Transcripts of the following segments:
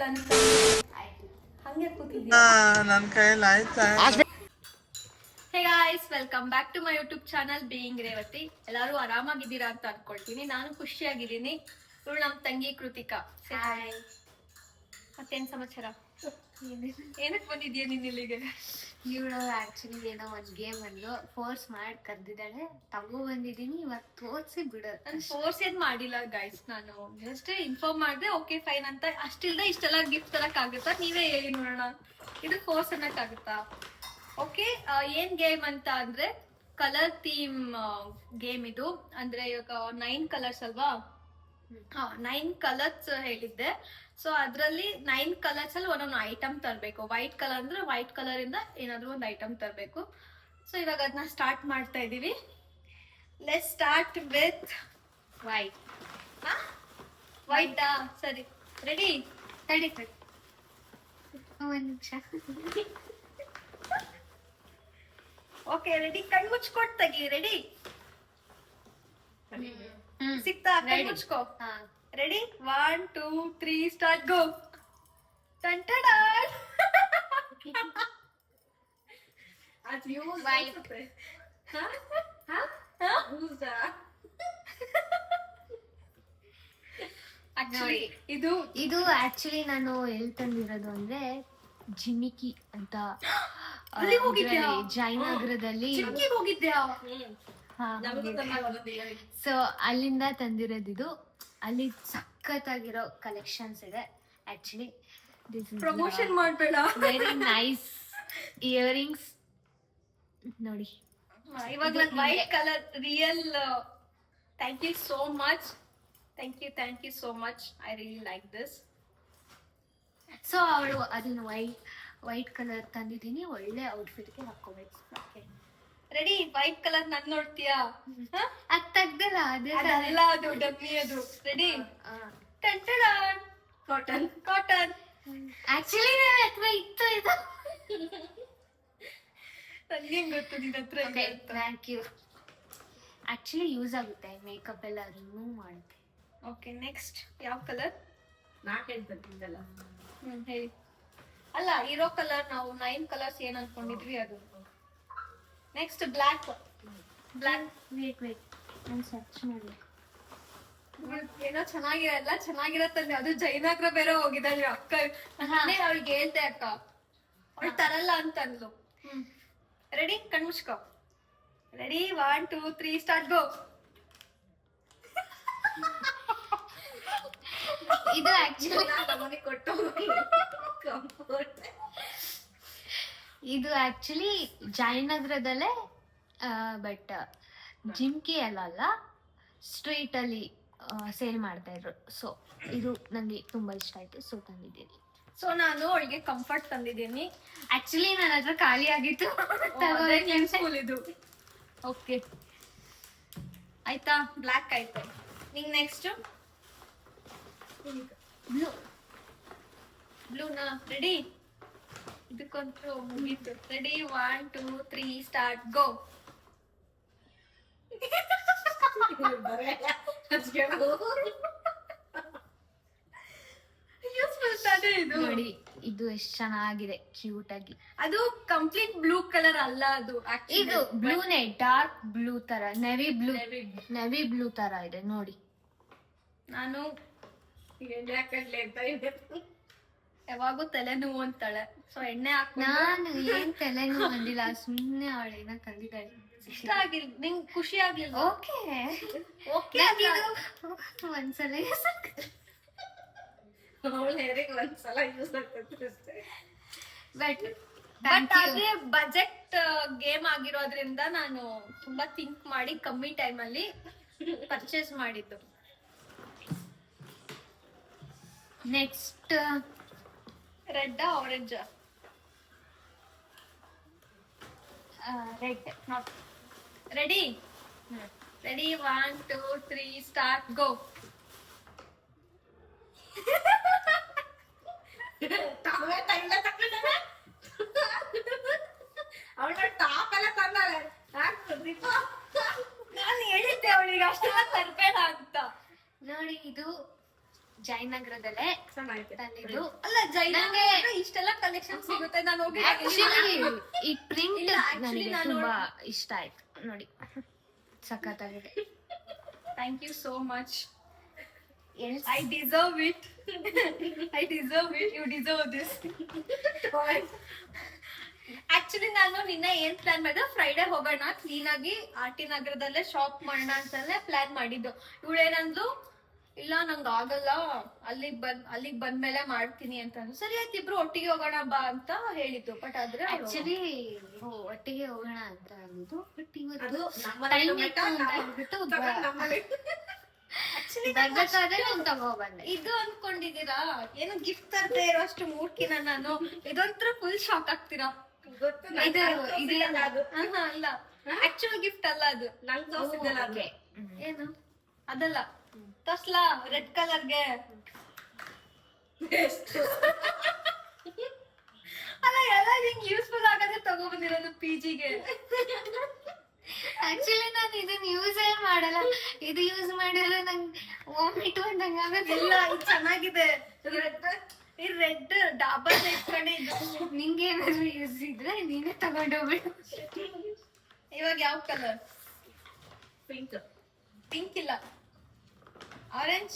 ಹಂಗೆ ಕೂತಿದ್ಯಾ ನನ್ನ ಕೈಯಲ್ಲಿ ಆಯ್ತಾ? Hey guys, welcome back to my YouTube channel being Revathi. ಎಲ್ಲರೂ ಆರಾಮಾಗಿದ್ದೀರಾ ಅಂತ ಅನ್ಕೊಳ್ತೀನಿ. ನಾನು ಖುಷಿಯಾಗಿದ್ದೀನಿ. ಇವಳು ನಮ್ಮ ತಂಗಿ ಕೃತಿಕಾ. ಮತ್ತೇನ್ ಸಮಾಚಾರ? ಏನಕ್ಕೆ ಬಂದಿದ್ಯಾ ನೀನ್ ಇಲ್ಲಿಗೆ? ಇವಳು ಆಕ್ಚುಲಿ ಏನೋ ಒಂದ್ ಗೇಮ್ ಅನ್ನು ಫೋರ್ಸ್ ಮಾಡಿ ಕರ್ದಿದ್ದಾಳೆ, ತಗೋ ಬಂದಿದ್ದೀನಿ. ಇವತ್ತು ತೋರ್ಸಿ ಬಿಡು. ನಾನು ಫೋರ್ಸ್ ಏನ್ ಮಾಡಿಲ್ಲ ಗಾಯ್ಸ್, ನಾನು ಜಸ್ಟ್ ಇನ್ಫಾರ್ಮ್ ಮಾಡಿದೆ ಓಕೆ ಫೈನ್ ಅಂತ. ಅಷ್ಟಿಲ್ದೆ ಇಷ್ಟೆಲ್ಲ ಗಿಫ್ಟ್ ತರಕ್ ಆಗುತ್ತಾ? ನೀವೇ ಹೇಳಿ ನೋಡೋಣ, ಇದು ಫೋರ್ಸ್ ಅನ್ನಕ್ ಆಗುತ್ತಾ? ಓಕೆ, ಏನ್ ಗೇಮ್ ಅಂತ ಅಂದ್ರೆ ಕಲರ್ ಥೀಮ್ ಗೇಮ್ ಇದು. ಅಂದ್ರೆ ಇವಾಗ 9 ಕಲರ್ಸ್ ಅಲ್ವಾ? 9 ಕಲರ್ಸ್ ಹೇಳಿದ್ದೆ. ಸೊ ಅದ್ರಲ್ಲಿ 9 ಕಲರ್ಸ್ ಅಲ್ಲಿ ಒಂದೊಂದು ಐಟಮ್ ತರಬೇಕು. ವೈಟ್ ಕಲರ್ ಅಂದ್ರೆ ವೈಟ್ ಕಲರ್ ಇಂದ ಏನಾದ್ರು ಒಂದು ಐಟಮ್ ತರಬೇಕು. ಸೊ ಇವಾಗ ಅದನ್ನ ಸ್ಟಾರ್ಟ್ ಮಾಡ್ತಾ ಇದೀವಿ. Let's start with white. ವೈಟಾ? ಸರಿ, ರೆಡಿ? ತಡಿ ಒಂದ್ ನಿಮಿಷ. Okay, ready? ಕಣ್ ಮುಚ್ಕೊಟ್ ತೆಗಿ. ರೆಡಿ? ಸಿಕ್ತಾ? ಕಣ್ ಮುಚ್ಕೋ. ರೆಡಿ? 1 2 3 ಸ್ಟಾರ್ಟ್, ಗೋ. ಟಂಟಡ. ಇದು ಆಕ್ಚುಲಿ ನಾನು ಎಲ್ಲಿ ತಂದಿರೋದು ಅಂದ್ರೆ ಜಿಮಿಕಿ ಅಂತ ಜಯನಗರದಲ್ಲಿ ಹೋಗಿದ್ಯಾ? ಸೊ ಅಲ್ಲಿಂದ ತಂದಿರೋದು ಇದು. ಅಲ್ಲಿ ಸಖತ್ತಾಗಿರೋ ಕಲೆಕ್ಷನ್ಸ್ ಇದೆ. ಆಕ್ಚುಲಿ ಪ್ರಮೋಷನ್ ಮಾಡ್ಬೇಡ. ವೆರಿ ನೈಸ್ ಇಯರಿಂಗ್ಸ್ ನೋಡಿ. ಇವಾಗ ನನ್ white colour real. Thank you so much. Thank you so much. I really like this. So ಅವಳು ಅದನ್ನ ವೈಟ್ ಕಲರ್ ತಂದಿದ್ದೀನಿ. ಒಳ್ಳೆ ಔಟ್ಫಿಟ್ಗೆ ಹಾಕೋಬೇಕು. ರೆಡಿ? ವೈಟ್ ಕಲರ್ ನನ್ ನೋಡ್ತೀಯಾ? ಅದ್ ತೆಗ್ದಲ್ಲ, ಅದಲ್ಲ, ಅದು ಡಮ್ಮಿ. ಅದು ರೆಡಿ? ಕಾಟನ್. ಕಾಟನ್ ಆಕ್ಚುಲಿ ನನ್ನ ಹತ್ರ ಇತ್ತು ಇದು. ನನ್ಗೆ ಗೊತ್ತು ನಿನ್ನ ಹತ್ರ ಇದೆ ಅಂತ. Thank you. ಆಕ್ಚುಲಿ ಯೂಸ್ ಆಗುತ್ತೆ, ಮೇಕಪ್ ಎಲ್ಲ ರಿಮೂವ್ ಮಾಡುತ್ತೆ. ಓಕೆ, ನೆಕ್ಸ್ಟ್ ಯಾವ ಕಲರ್? ನಾಲ್ಕೈದಲ್ಲ. ಹೇಳಿ. ಅಲ್ಲ, ಇರೋ ಕಲರ್ ನಾವು 9 ಕಲರ್ಸ್ ಏನ್ ಅನ್ಕೊಂಡಿದ್ವಿ ಅದು. Next black. ವೇಟ್ ನಾನು ಸರ್ಚ್ ಮಾಡ್ಬೇಕು. ಏನೋ ಚೆನ್ನಾಗಿರತ್ತಂದ್ರೆ ಅದು ಜಯನಗರ ಬೇರೆ ಹೋಗಿದ್ದಾಳೆ ಅಕ್ಕ. ಅವಳಿಗೆ ಹೇಳ್ತೆ ಅಕ್ಕ, ಅವಳು ತರಲ್ಲ ಅಂತ ಅಂದ್ಲು. ರೆಡಿ? ಕಣ್ಮುಚ್ಕೋ. ರೆಡಿ? 1 2 3 start, go. ಇದು ಆಕ್ಚುಲಿ ಇದು ಆಕ್ಚುಲಿ ಜಯನಗರದಲ್ಲೇ, ಬಟ್ ಜಿಮ್ಕಿ ಅಲ್ಲ, ಸ್ಟ್ರೀಟ್ ಅಲ್ಲಿ ಸೇಲ್ ಮಾಡ್ತಾ ಇದ್ರು. ಸೊ ಇದು ನಂಗೆ ತುಂಬಾ ಇಷ್ಟ ಆಯ್ತು, ಸೊ ತಂದಿದ್ದೀನಿ. ಸೊ ನಾನು ಅವಳಿಗೆ ಕಂಫರ್ಟ್ ತಂದಿದ್ದೀನಿ. ಆಕ್ಚುಲಿ ನನ್ನ ಹತ್ರ ಖಾಲಿ ಆಗಿತ್ತು. ಸ್ಕೂಲ್ ಇದು. ಓಕೆ ಆಯ್ತಾ? ಬ್ಲ್ಯಾಕ್ ಆಯ್ತು. ನಿಂಗ್ ನೆಕ್ಸ್ಟ್ ಬ್ಲೂನಾ? ರೆಡಿ? ಇದಕ್ಕಂತೂ ಮುಗೀತು. ರೆಡಿ? 1 2 3 ಸ್ಟಾರ್ಟ್, ಗೋ. ನೋಡಿ, ಇದು ಎಷ್ಟು ಚೆನ್ನಾಗಿದೆ, ಕ್ಯೂಟ್ ಆಗಿ. ಅದು ಕಂಪ್ಲೀಟ್ ಬ್ಲೂ ಕಲರ್ ಅಲ್ಲ, ಅದು ಇದು ಬ್ಲೂನೇ, ಡಾರ್ಕ್ ಬ್ಲೂ ತರ, ನೆವಿ ಬ್ಲೂ ತರ ಇದೆ ನೋಡಿ. ನಾನು ಯಾವಾಗೂ ತಲೆನೋವು ಅಂತಾಳೆ, ಸೊ ಎಣ್ಣೆ ನಾನು ಏನ್ ತಲೆನೋವು ಬಂದಿಲ್ಲ, ಸುಮ್ನೆ ಅವಳೇನ ತಂದಿದ್ದಾಳೆ. ಇಷ್ಟ ಆಗಿಲ್ಲ ನಿಂಗ್? ಖುಷಿ ಆಗ್ಲಿಲ್ಲ? ಓಕೆ ಒಂದ್ಸಲ ಒಂದ್ಸಲ ಯೂಸ್ ಆಗ್ತದೆ. ಬಟ್ ಅದೇ ಬಜೆಟ್ ಗೇಮ್ ಆಗಿರೋದ್ರಿಂದ ನಾನು ತುಂಬಾ ಥಿಂಕ್ ಮಾಡಿ ಕಮ್ಮಿ ಟೈಮ್ ಅಲ್ಲಿ ಪರ್ಚೇಸ್ ಮಾಡಿದ್ದು. Next red orange? Red. Ready? Ready? 1 2 3 start, go. ನಾನು ಹೇಳಿದ್ದೆ ಅವಳಿಗೆ ಅಷ್ಟೆಲ್ಲ ತರ್ಬೇಡ ಅಂತ. ನೋಡಿ, ಇದು ಜಯನಗರದಲ್ಲೇ ಚೆನ್ನಾಗಿದೆ. ತಂದಿದ್ದು ಅಲ್ಲ ಜೈನ ನಂಗೆ- ಇಷ್ಟೆಲ್ಲ ಕಲೆಕ್ಷನ್ ಸಿಗುತ್ತೆ ನಾನು ಹೋಗಿ ಆಕ್ಚುಲಿ ಈ ಪ್ರಿಂಟ್ ಇಲ್ಲ, actually ನನಗೆ ನಾನು ತುಂಬಾ ಇಷ್ಟ ಆಯ್ತು ನೋಡಿ, ಸಖತ್ತಾಗಿದೆ. Thank you so much. Else I deserve it. I deserve it. You deserve this. Actually ನಾನು ನಿನ್ನೆ ಏನ್ ಪ್ಲಾನ್ ಮಾಡಿದೆ, ಫ್ರೈಡೆ ಹೋಗೋಣ ಕ್ಲೀನ್ ಆಗಿ ಆರ್ ಟಿ ನಗರದಲ್ಲೇ ಶಾಪ್ ಮಾಡೋಣ ಅಂತಾನೆ ಪ್ಲಾನ್ ಮಾಡಿದ್ದು. ಇವಳೇನಂದ್ಲು, ಇಲ್ಲ ನಂಗೆ ಆಗಲ್ಲ, ಅಲ್ಲಿಗ್ ಬಂದ್ಮೇಲೆ ಮಾಡ್ತೀನಿ ಅಂತ ಅಂದ್ರು. ಸರಿ ಆಯ್ತು ಇಬ್ರು ಒಟ್ಟಿಗೆ ಹೋಗೋಣ ಬಾ ಅಂತ ಹೇಳಿದ್ದು. ಬಟ್ ಆದ್ರೆ ಆಕ್ಚುಲಿ ಒಟ್ಟಿಗೆ ಹೋಗೋಣ ಅಂತ ಅಂದು, ಬಟ್ ಅದು ಇವತ್ತು ನಮ್ಮ ಟೈಮ್ ಮನೆಗೆ ಇತ್ತು ಅಂತ ನಾವು ಹೇಳ್ಬಿಟ್ಟು ತಗೊಂಡ್ ನಮ್ಮ ಮನೆಗೆ ಆಕ್ಚುಲಿ ಬರ್ಬೇಕಾದ್ರೆ ನಾನು ತಗೋಬಂದೆ. ಇದು ಅನ್ಕೊಂಡಿದೀರಾ ಏನು ಗಿಫ್ಟ್ ತರದೆ ಇರೋಷ್ಟು ಮೂರ್ಖಿನ ನಾನು? ಇದೊಂಥರ ಫುಲ್ ಶಾಕ್ ಆಗ್ತೀರಾ. ಗೊತ್ತು ಇದು ನಂಗೆ ಅದು ಅಲ್ಲ ಆಕ್ಚುಲ್ ಗಿಫ್ಟ್ ಅಲ್ಲ ಅದು. ನಂಗೆ ತೋರಿಸಿದ್ದಲ್ಲ ಅದು. Okay. ಏನು ಅದಲ್ಲ, ತೋರ್ಸ್ಲಾ ರೆಡ್ ಕಲರ್ಗೆ. ಎಷ್ಟು ಅಲ್ಲ ಎಲ್ಲ ನಿಂಗೆ ಯೂಸ್ಫುಲ್ ಆಗದೆ ತಗೊಬಂದಿರೋದು ಪಿಜಿಗೆ. ಆಕ್ಚುಲಿ ನಾನು ಇದನ್ನ ಯೂಸೇ ಮಾಡಲ್ಲ. ಇದು ಯೂಸ್ ಮಾಡಿದ್ರೆ ನಂಗೆ ವಾಮಿಟ್ ಬಂದಂಗ ಇಲ್ಲ ಇದು ಚೆನ್ನಾಗಿದೆ. ಈ ರೆಡ್ ಡಾಬರ್ ಇಟ್ಕೊಂಡೆ ಇದು. ನಿಂಗೆ ಏನಾದ್ರು ಯೂಸ್ ಇದ್ರೆ ನೀನೇ ತಗೊಂಡೋಗ್ಬಿಡು. ಇವಾಗ ಯಾವ ಕಲರ್? ಪಿಂಕ್ ಪಿಂಕ್ ಇಲ್ಲ, ಆರೆಂಜ್.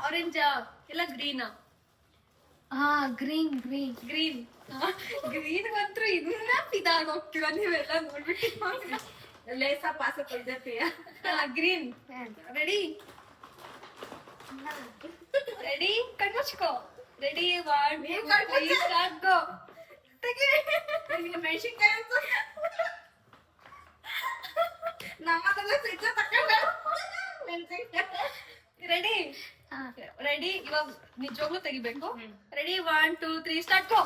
ಆರೆಂಜಾ ಇಲ್ಲ ಗ್ರೀನಾ? ಹಾ ಗ್ರೀನ್ ಗ್ರೀನ್ ಗ್ರೀನ್. ಗ್ರೀನ್ ಅಂತೂ ಇದನ್ನ ಫಿದಾಗ ಹೋಗ್ತೀವ ನೀವೆಲ್ಲ ನೋಡ್ಬಿಟ್ಟು. ಲೇಸ ಪಾಸ ಕೊಡ್ತೀಯ. ಗ್ರೀನ್. ರೆಡಿ ರೆಡಿ ಕಣ್ಮುಚ್ಕೋ. Ready start go. ಮೆಣಸಿನ್ಕಾಯಿ ಅಂತ ನಮ್ಮದೆಲ್ಲ ಫ್ರಿಡ್ಜ್ ತಕೊಂಡ ಮೆಣಸಿನ್ಕಾಯಿ. ರೆಡಿ ರೆಡಿ ಇವಾಗ ನಿಜವಾಗ್ಲೂ ತೆಗಿಬೇಕು. ರೆಡಿ 1 2 3 ಸ್ಟಾರ್ಟ್ ಗೋ.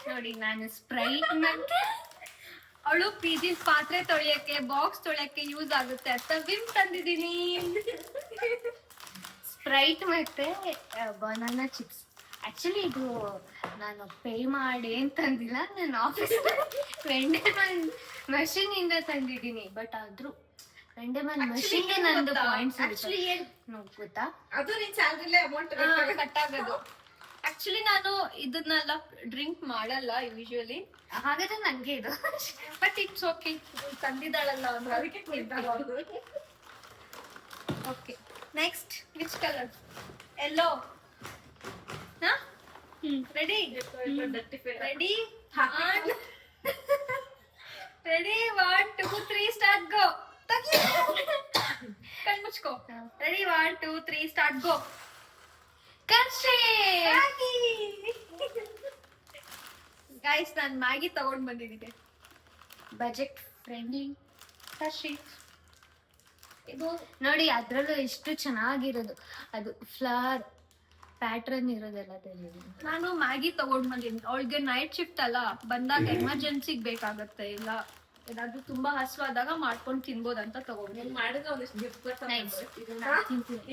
ನೋಡಿ ನಾನು ಸ್ಪ್ರೈಟ್ ಮತ್ತೆ ಅವಳು ಪಿಜಿ ಪಾತ್ರೆ ತೊಳೆಯಕ್ಕೆ ಬಾಕ್ಸ್ ತೊಳೆಯಕ್ಕೆ ಯೂಸ್ ಆಗುತ್ತೆ ಅಂತ ವಿಮ್ ತಂದಿದ್ದೀನಿ. ಸ್ಪ್ರೈಟ್ ಮತ್ತೆ ಬನಾನಾ ಚಿಪ್ಸ್. ಆಕ್ಚುಲಿ ಇದು ನಾನು ಪೇ ಮಾಡಿ ಏನ್ ತಂದಿಲ್ಲ, ನಾನು ಆಫೀಸ್ ವೆಂಡರ್ಮನ್ ಮಷೀನ್ ಇಂದ ತಂದಿದ್ದೀನಿ. ಬಟ್ ಆದ್ರೂ ವೆಂಡರ್ಮನ್ ಮಷೀನ್ ನಂದು ಪಾಯಿಂಟ್ಸ್ ಆಕ್ಚುಲಿ ಏನ್ ಗೊತ್ತಾ? ಅದು ನಿನ್ ಸ್ಯಾಲ್ರಿಲೇ ಅಮೌಂಟ್ ಕಟ್ ಆಗೋದು. ಆಕ್ಚುಲಿ ನಾನು ಇದನ್ನೆಲ್ಲ ಡ್ರಿಂಕ್ ಮಾಡಲ್ಲ ಯೂಶುವಲಿ, ಹಾಗಾದ್ರೆ ನಂಗೆ ಇದು ಬಟ್ ಇಟ್ಸ್ ಓಕೆ. ತಂದಿದ್ದಾಳಲ್ಲ ಅಂದ್ರೆ ಅದಕ್ಕೆ ಕುಡಿತಾರೆ ಅವ್ರು. Okay next which colour? Yellow. ಹಾ ready ready ready 1 2 3 start go. ಕಣ್ಮುಚ್ಕೋ. Ready 1 2 3 start go. ಕರ್ಷೆ ಗೈಸ್ ನಾನು ಮ್ಯಾಗಿ ತಗೊಂಡ್ ಬಂದಿದ್ದೀನಿ. ಬಜೆಟ್ ಫ್ರೆಂಡ್ಲಿ ಕರ್ಷಿ ಇದು ನೋಡಿ, ಅದ್ರಲ್ಲೂ ಎಷ್ಟು ಚೆನ್ನಾಗಿರೋದು. ಅದು ಫ್ಲವರ್ ಪ್ಯಾಟ್ರನ್ ಇರೋದೆಲ್ಲ ತಿಳಿದಿದೆ. ನಾನು ಮ್ಯಾಗಿ ತಗೊಂಡ್ ಬಂದಿದ್ದೀನಿ. ಅವಳಿಗೆ ನೈಟ್ ಶಿಫ್ಟ್ ಅಲ್ಲ, ಬಂದಾಗ ಎಮರ್ಜೆನ್ಸಿಗ್ ಬೇಕಾಗತ್ತೆ. ಇಲ್ಲ ಏನಾದ್ರು ತುಂಬಾ ಹಸುವಾದಾಗ ಮಾಡ್ಕೊಂಡು ತಿನ್ಬೋದಂತ ತಗೊಂಡು. ನೀನ್ ಮಾಡಿದ್ರೆ ಒಂದಿಷ್ಟು ಗಿಫ್ಟ್ Nice. ಬರ್ತಾವ.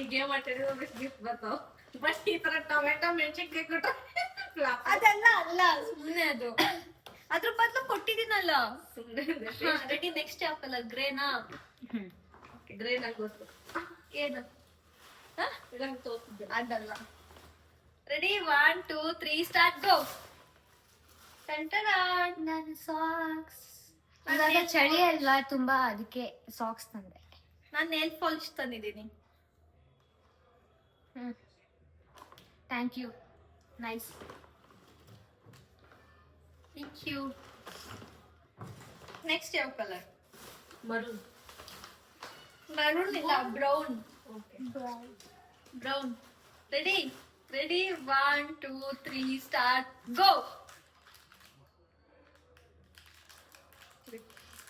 ಈ ಗೇಮ್ ಆಟಾಡಿದ್ರೆ ಒಂದಿಷ್ಟು ಗಿಫ್ಟ್ ಬರ್ತಾವ. ಬಟ್ ಈ ತರ ಟೊಮೆಟೊ ಮೆಣಸಿನ್ಕಾಯಿ ಕೊಟ್ಟು ಅದೆಲ್ಲ ಅಲ್ಲ, ಸುಮ್ನೆ ಅದು. ಅದ್ರ ಬದಲು ಕೊಟ್ಟಿದ್ದೀನಲ್ಲ. ಸುಮ್ಮನೆ ರೆಡಿ ನೆಕ್ಸ್ಟ್ ಯಾವ ಕಲರ್? ಗ್ರೇನಾ? ಗ್ರೇ ನಂಗೆ ಗೊತ್ತು. ಏನು ನಂಗೆ ತೋರಿಸಿದ್ದೆ. ಅದಲ್ಲ. Ready 1 2 3 start go. ನಾನು ಸಾಕ್ಸ್, ಇವಾಗ ಚಳಿ ಅಲ್ವಾ ತುಂಬಾ, ಅದಕ್ಕೆ ಸಾಕ್ಸ್ ತಂದೆ. ನಾನು ನೇಲ್ ಪಾಲಿಶ್ ತಂದಿದ್ದೀನಿ. Thank you, nice. Thank you. Next ಯಾವ ಕಲರ್? ಮರೂನ್. ಮರೂನ್ ಇಲ್ಲ, brown. Okay. Brown. Ready ready 1 2 3 start go.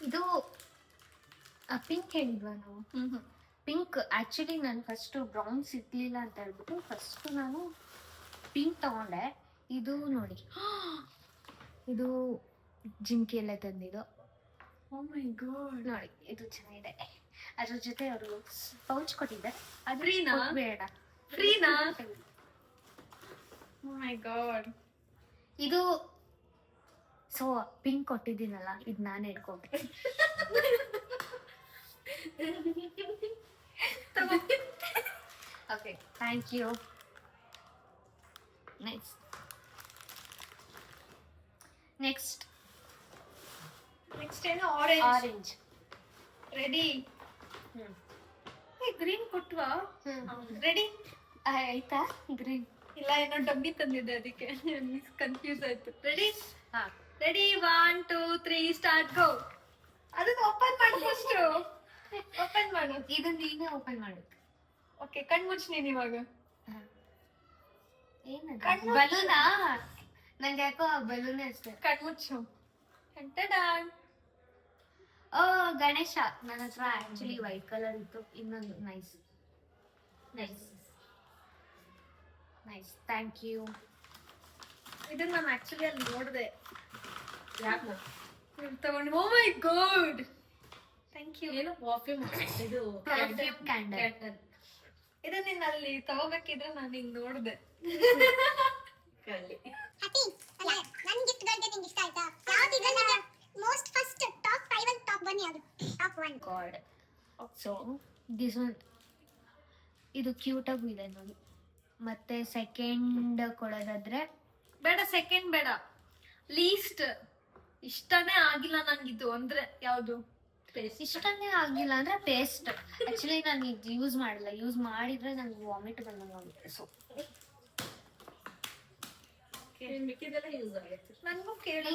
ಇದು ಪಿಂಕ್ ಹೇಳಿದ್ವಾ ನಾವು? ಪಿಂಕ್. ಆಕ್ಚುಲಿ ನಾನು ಫಸ್ಟ್ ಬ್ರೌನ್ ಸಿಗ್ಲಿಲ್ಲ ಅಂತ ಹೇಳ್ಬಿಟ್ಟು ಫಸ್ಟ್ ನಾನು ಪಿಂಕ್ ತಗೊಂಡೆ. ಇದು ನೋಡಿ, ಇದು ಜಿಮ್ಕಿ ಎಲ್ಲ ತಂದಿದ್ದು. ಓ ಮೈ ಗಾಡ್. ನೋಡಿ ಇದು ಚೆನ್ನಾಗಿದೆ. ಅದ್ರ ಜೊತೆ ಅವರು ಪೌಚ್ ಕೊಟ್ಟಿದ್ದಾರೆ. ಅದು ಫ್ರೀನಾ? ಬೇಡ, ಫ್ರೀನಾ? Oh my god. ಇದು ಸೊ ಪಿಂಕ್ ಕೊಟ್ಟಿದ್ದೀನಲ್ಲ, ಇದು ನಾನು ಇಟ್ಕೊಂಡೆ. Okay thank you. Next next ಏನು ಆರೆಂಜ್. ಆರೆಂಜ್. ರೆಡಿ. ಗ್ರೀನ್ ಕೊಟ್ವಾ? ರೆಡಿ. ಆಯ್ತಾ ಗ್ರೀನ್? ಇಲ್ಲ ಏನೋ ಡಬ್ಬಿ ತಂದಿದ್ದೆ ಅದಕ್ಕೆ ಕನ್ಫ್ಯೂಸ್ ಆಯ್ತು. ರೆಡಿ. ಹಾ ರೆಡಿ 1 2 3 ಸ್ಟಾರ್ಟ್ ಗೋ. ಅದನ್ನ ಓಪನ್ ಮಾಡು ಫಸ್ಟ್. ಓಪನ್ ಮಾಡು. ಇದು ನೀನೇ ಓಪನ್ ಮಾಡು. ಓಕೆ ಕಣ್ ಮುಚ್ಚು ನೀನ್ ಇವಾಗ. ಏನದು ಕಣ್ಣು ಬಲೂನಾ? ನಂಗೆ ಯಾಕೋ ಬಲೂನೇ ಅಷ್ಟೇ. ಕಣ್ ಮುಚ್ಚು. ಟಂಟಡಾನ್. ಓ ಗಣೇಶ. ನನ್ನ ಹತ್ರ ಆಕ್ಚುಲಿ ವೈಟ್ ಕಲರ್ ಇತ್ತು. ಇನ್ನೊಂದು nice nice nice thank you. ಇದನ್ನ ನಾನು ಆಕ್ಚುಲಿ ಅಲ್ಲಿ ನೋಡಿದೆ. ಯಾಕೆ ತಗೊಂಡು oh my god thank you. ಏನು ಪರ್ಫ್ಯೂಮ್ ಇದು Perfume candle. ಇದನ್ನ ನೀನ್ ಅಲ್ಲಿ ತಗೋಬೇಕಿದ್ರೆ ನಾನು ಹಿಂಗ್ ನೋಡಿದೆ. ಕಳ್ಳಿ. ಹ್ಯಾಪಿ ಅಲ್ಲ ನನ್ನ ಗಿಫ್ಟ್ಗಳಿಗೆ ನಿಂಗೆ ಇಷ್ಟ ಆಯ್ತಾ? ಯಾವ್ದು ಇದ್ರಲ್ಲಿ ಮೋಸ್ಟ್ ಫಸ್ಟ್ ಟಾಪ್ 5 ಅಲ್ಲಿ ಟಾಪ್ 1 ಯಾವುದು? Top 1 god. So this one ಇದು ಕ್ಯೂಟ್ ಆಗೂ ಇದೆ ನೋಡಿ. ಮತ್ತೆ ಸೆಕೆಂಡ್ ಕೊಡೋದಾದ್ರೆ ಬೇಡ ಸೆಕೆಂಡ್ ಬೇಡ ಲೀಸ್ಟ್. ಇಷ್ಟನೇ ಆಗಿಲ್ಲ ನಂಗಿದು ಅಂದ್ರೆ ಯಾವ್ದು? ಇಷ್ಟನೇ ಆಗಿಲ್ಲ ಅಂದ್ರೆ ಪೇಸ್ಟ್. ಆಕ್ಚುಲಿ ನಾನು ಇದು ಯೂಸ್ ಮಾಡಿಲ್ಲ. ಯೂಸ್ ಮಾಡಿದ್ರೆ ನಂಗೆ ವಾಮಿಟ್ ಬಂದಂಗೆ ಆಗುತ್ತೆ. ಸೊ ಮಿಕ್ಕಿದೆಲ್ಲ ಯೂಸ್ ಆಗುತ್ತೆ. ನನ್ಗೂ ಕೇಳಿ.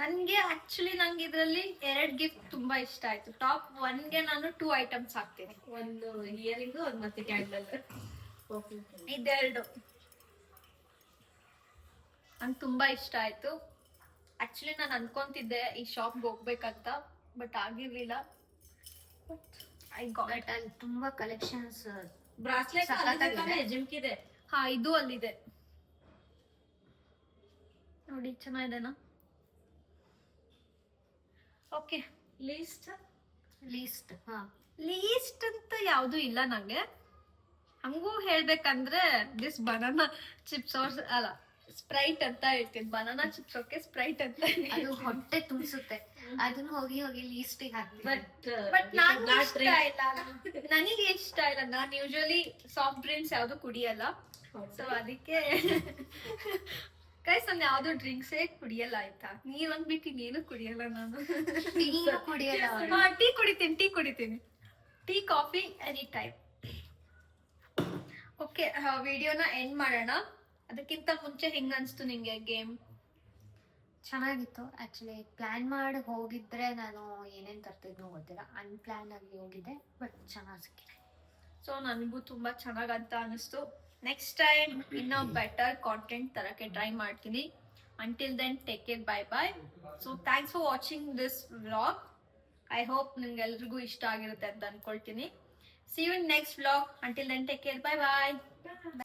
ನನ್ಗೆ ಆಕ್ಚುಲಿ ನಂಗೆ ಇದ್ರಲ್ಲಿ 2 ಗಿಫ್ಟ್ ತುಂಬಾ ಇಷ್ಟ ಆಯ್ತು. ಟಾಪ್ 1ಗೆ ನಾನು 2 ಐಟಮ್ಸ್ ಹಾಕ್ತೀನಿ. ಒಂದು ಇಯರಿಂಗು ಒಂದು ಮತ್ತೆ ಕ್ಯಾಂಡಲ್. ಇದೆರಡು ನಂಗೆ ತುಂಬಾ ಇಷ್ಟ ಆಯ್ತು. ಆಕ್ಚುಲಿ ನಾನು ಅನ್ಕೊಂತಿದ್ದೆ ಈ ಶಾಪ್ಗೆ ಹೋಗ್ಬೇಕಂತ, ಬಟ್ ಆಗಿರ್ಲಿಲ್ಲ. I got. ಬಟ್ ಅಲ್ಲಿ ತುಂಬಾ ಕಲೆಕ್ಷನ್ಸ್. ಬ್ರಾಸ್ಲೆಟ್ ಸಖತ್ತಾಗಿದೆ. ಜಿಮ್ಕಿದೆ. ಹಾ ಇದು ಅಲ್ಲಿದೆ ನೋಡಿ, ಚೆನ್ನಾಗಿದೆನಾ? Okay least least. ಹಾ ಲೀಸ್ಟ್ ಅಂತ ಯಾವ್ದು ಇಲ್ಲ ನಂಗೆ. ಹಂಗೂ ಹೇಳ್ಬೇಕಂದ್ರೆ ದಿಸ್ ಬನಾನಾ ಚಿಪ್ಸ್ ಅಲ್ಲ ಸ್ಪ್ರೈಟ್ ಅಂತ ಹೇಳ್ತೀನಿ. ಬನಾನಾ ಚಿಪ್ಸ್ ಓಕೆ, ಸ್ಪ್ರೈಟ್ ಅಂತ ಅದು ಹೊಟ್ಟೆ ತುಂಬಿಸುತ್ತೆ. ಅದನ್ನ ಹೋಗಿ ಹೋಗಿ ಲೀಸ್ಟಿಗೆ ಹಾಕ್ತೀನಿ. ಬಟ್ ನನಗೆ ಇಷ್ಟ ಇಲ್ಲ. ನನಗೆ ಇಷ್ಟ ಇಲ್ಲ. ನಾನು ಯೂಶಲಿ ಸಾಫ್ಟ್ ಡ್ರಿಂಕ್ಸ್ ಯಾವ್ದು ಕುಡಿಯಲ್ಲ. ಸೊ ಅದಕ್ಕೆ ಗೈಸ್ ನಾನು ಯಾವ್ದು ಡ್ರಿಂಕ್ಸೇ ಕುಡಿಯಲ್ಲ ಆಯ್ತಾ. ನೀರೊಂದ್ ಬಿಟ್ಟು ಇನ್ನೇನು ಕುಡಿಯಲ್ಲ ನಾನು. ಟೀನು ಕುಡಿಯಲ್ಲ. ಟೀ ಕುಡಿತೀನಿ. Tea coffee any time. Okay ವಿಡಿಯೋನ ಎಂಡ್ ಮಾಡೋಣ. ಅದಕ್ಕಿಂತ ಮುಂಚೆ ಹೆಂಗ ಅನ್ಸ್ತು ನಿಂಗೆ ಗೇಮ್? ಚೆನ್ನಾಗಿತ್ತು. ಆಕ್ಚುಲಿ ಪ್ಲಾನ್ ಮಾಡಿ ಹೋಗಿದ್ರೆ ನಾನು ಏನೇನ್ ತರ್ತಿದ್ನೋ ಗೊತ್ತಿಲ್ಲ. ಅನ್ಪ್ಲಾನ್ ಆಗಿ ಹೋಗಿದ್ದೆ, ಬಟ್ ಚೆನ್ನಾಗಿ ಸಿಕ್ಕಿದೆ. ಸೊ ನನಗೂ ತುಂಬಾ ಚೆನ್ನಾಗಂತ ಅನಿಸ್ತು. ನೆಕ್ಸ್ಟ್ ಟೈಮ್ ಇನ್ನೂ ಬೆಟರ್ ಕಾಂಟೆಂಟ್ ತರಕ್ಕೆ ಟ್ರೈ ಮಾಡ್ತೀನಿ. Until then take care, bye bye. So thanks for watching this vlog. I hope ನಿಮ್ಗೆಲ್ರಿಗೂ ಇಷ್ಟ ಆಗಿರುತ್ತೆ ಅಂತ ಅನ್ಕೊಳ್ತೀನಿ. See you in next vlog. Until then take care, bye bye.